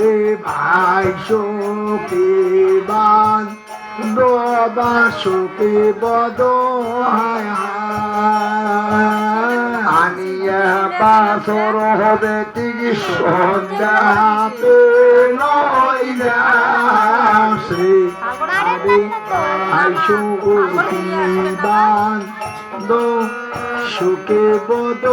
আরে ভাই শোকে বান দোবা শোকে বদ আনিয়া বাসর হবে ঠিক সন্ধ্যাতে নইরা শ্রী আরে ভাই শোকে বান দো সুখে বদ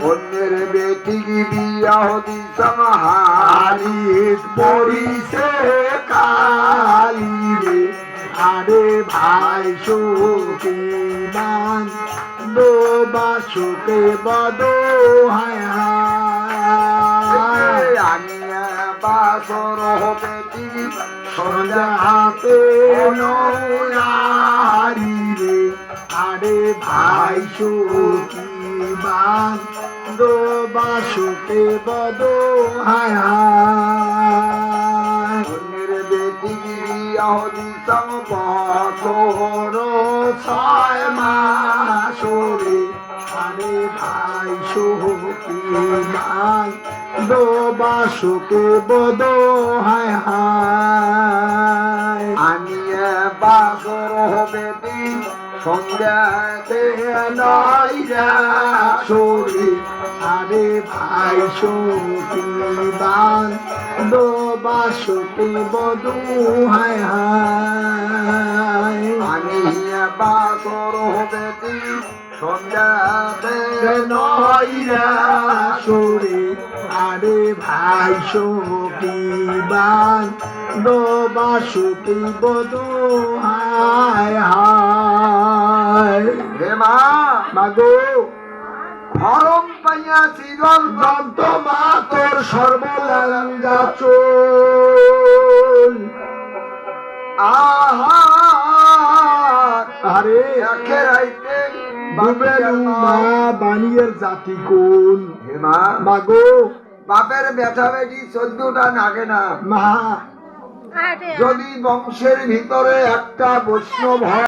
অন্যের বেটি বিয়া দিতাম হারিত পরিছে কালি রে আরে ভাই সুখে বান দো বা সুখে বদ আনিয়া বাসর হবে সন্ধ্যাতে নয়ারি রে আরে ভাই সুখী বান দো বাসুকে বদ অন্যের বেটি বিয়া দিতাম বছর 6 মাস রে আরে ভাই সুখী বান দো বাসুকে বদ আনিয়া বাসর হবে সন্ধ্যাতে নইরা সরি আরে ভাই সুখী বান দো বাসুকে বদ আনিয়া বাসর হবে সন্ধ্যাতে নইরা সরি আরে ভাই সুখী বান দো বাসুকি বদ হে মা মাগো ঘরম পাইয়া চিরল দন্ত মা তোর সর্বলাঙ্গা চোল আরে আখের আইতে মা বানিয়ের জাতি কোন হে মা মাগো বাপের বেটা বেটি 14টা নাগে না মা যদি বংশের ভিতরে একটা বৈষ্ণব হয়